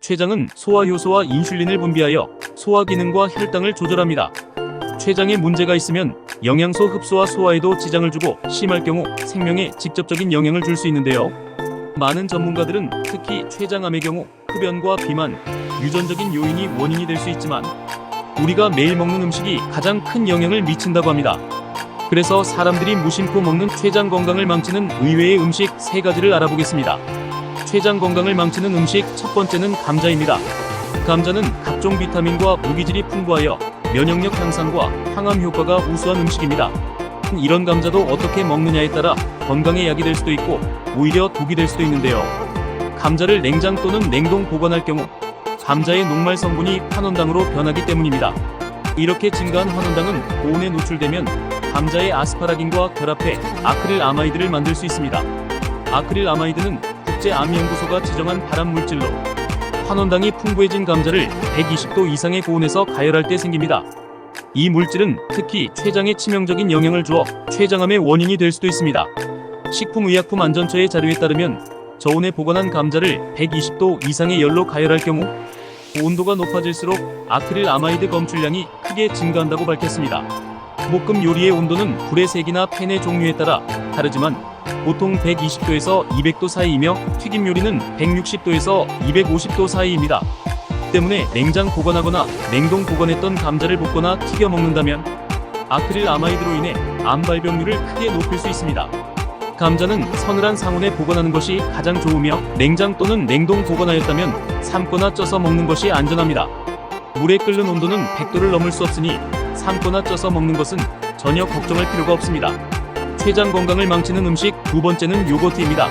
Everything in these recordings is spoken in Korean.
췌장은 소화효소와 인슐린을 분비하여 소화 기능과 혈당을 조절합니다. 췌장에 문제가 있으면 영양소 흡수와 소화에도 지장을 주고 심할 경우 생명에 직접적인 영향을 줄 수 있는데요. 많은 전문가들은 특히 췌장암의 경우 흡연과 비만, 유전적인 요인이 원인이 될 수 있지만 우리가 매일 먹는 음식이 가장 큰 영향을 미친다고 합니다. 그래서 사람들이 무심코 먹는 췌장 건강을 망치는 의외의 음식 3가지를 알아보겠습니다. 췌장 건강을 망치는 음식 첫 번째는 감자입니다. 감자는 각종 비타민과 무기질이 풍부하여 면역력 향상과 항암 효과가 우수한 음식입니다. 이런 감자도 어떻게 먹느냐에 따라 건강에 약이 될 수도 있고 오히려 독이 될 수도 있는데요. 감자를 냉장 또는 냉동 보관할 경우 감자의 녹말 성분이 환원당으로 변하기 때문입니다. 이렇게 증가한 환원당은 고온에 노출되면 감자의 아스파라긴과 결합해 아크릴아마이드를 만들 수 있습니다. 아크릴아마이드는 국제암연구소가 지정한 발암물질로 환원당이 풍부해진 감자를 120도 이상의 고온에서 가열할 때 생깁니다. 이 물질은 특히 췌장에 치명적인 영향을 주어 췌장암의 원인이 될 수도 있습니다. 식품의약품안전처의 자료에 따르면 저온에 보관한 감자를 120도 이상의 열로 가열할 경우 온도가 높아질수록 아크릴아마이드 검출량이 크게 증가한다고 밝혔습니다. 볶음 요리의 온도는 불의 색이나 팬의 종류에 따라 다르지만 보통 120도에서 200도 사이이며 튀김 요리는 160도에서 250도 사이입니다. 때문에 냉장 보관하거나 냉동 보관했던 감자를 볶거나 튀겨 먹는다면 아크릴아마이드로 인해 암 발병률을 크게 높일 수 있습니다. 감자는 서늘한 상온에 보관하는 것이 가장 좋으며 냉장 또는 냉동 보관하였다면 삶거나 쪄서 먹는 것이 안전합니다. 물에 끓는 온도는 100도를 넘을 수 없으니 삶거나 쪄서 먹는 것은 전혀 걱정할 필요가 없습니다. 췌장 건강을 망치는 음식 두 번째는 요거트입니다.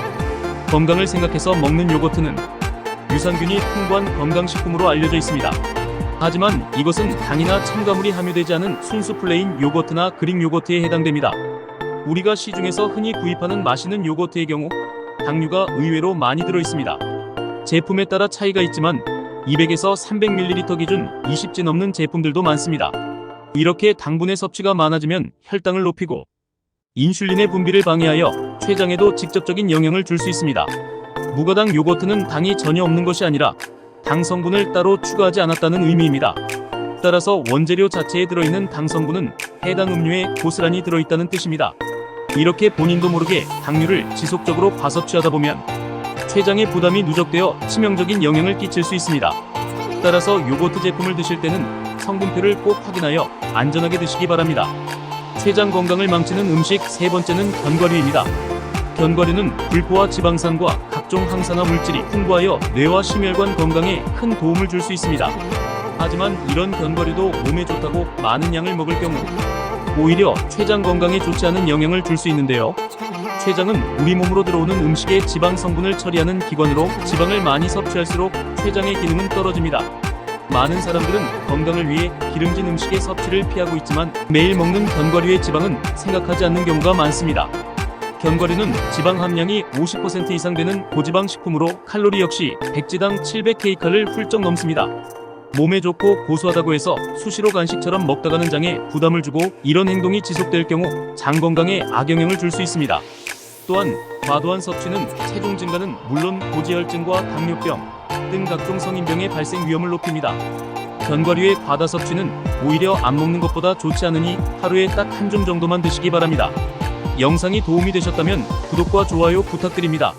건강을 생각해서 먹는 요거트는 유산균이 풍부한 건강식품으로 알려져 있습니다. 하지만 이것은 당이나 첨가물이 함유되지 않은 순수 플레인 요거트나 그릭 요거트에 해당됩니다. 우리가 시중에서 흔히 구입하는 마시는 요거트의 경우 당류가 의외로 많이 들어있습니다. 제품에 따라 차이가 있지만 200에서 300ml 기준 20지 넘는 제품들도 많습니다. 이렇게 당분의 섭취가 많아지면 혈당을 높이고 인슐린의 분비를 방해하여 췌장에도 직접적인 영향을 줄 수 있습니다. 무가당 요거트는 당이 전혀 없는 것이 아니라 당 성분을 따로 추가하지 않았다는 의미입니다. 따라서 원재료 자체에 들어있는 당 성분은 해당 음료에 고스란히 들어있다는 뜻입니다. 이렇게 본인도 모르게 당류를 지속적으로 과섭취하다 보면 췌장의 부담이 누적되어 치명적인 영향을 끼칠 수 있습니다. 따라서 요거트 제품을 드실 때는 성분표를 꼭 확인하여 안전하게 드시기 바랍니다. 췌장 건강을 망치는 음식 세 번째는 견과류입니다. 견과류는 불포화 지방산과 각종 항산화 물질이 풍부하여 뇌와 심혈관 건강에 큰 도움을 줄 수 있습니다. 하지만 이런 견과류도 몸에 좋다고 많은 양을 먹을 경우 오히려 췌장 건강에 좋지 않은 영향을 줄 수 있는데요. 췌장은 우리 몸으로 들어오는 음식의 지방 성분을 처리하는 기관으로 지방을 많이 섭취할수록 췌장의 기능은 떨어집니다. 많은 사람들은 건강을 위해 기름진 음식의 섭취를 피하고 있지만 매일 먹는 견과류의 지방은 생각하지 않는 경우가 많습니다. 견과류는 지방 함량이 50% 이상 되는 고지방 식품으로 칼로리 역시 100지당 700kcal를 훌쩍 넘습니다. 몸에 좋고 고소하다고 해서 수시로 간식처럼 먹다가는 장에 부담을 주고 이런 행동이 지속될 경우 장 건강에 악영향을 줄 수 있습니다. 또한 과도한 섭취는 체중 증가는 물론 고지혈증과 당뇨병 등 각종 성인병의 발생 위험을 높입니다. 견과류의 과다 섭취는 오히려 안 먹는 것보다 좋지 않으니 하루에 딱 한 줌 정도만 드시기 바랍니다. 영상이 도움이 되셨다면 구독과 좋아요 부탁드립니다.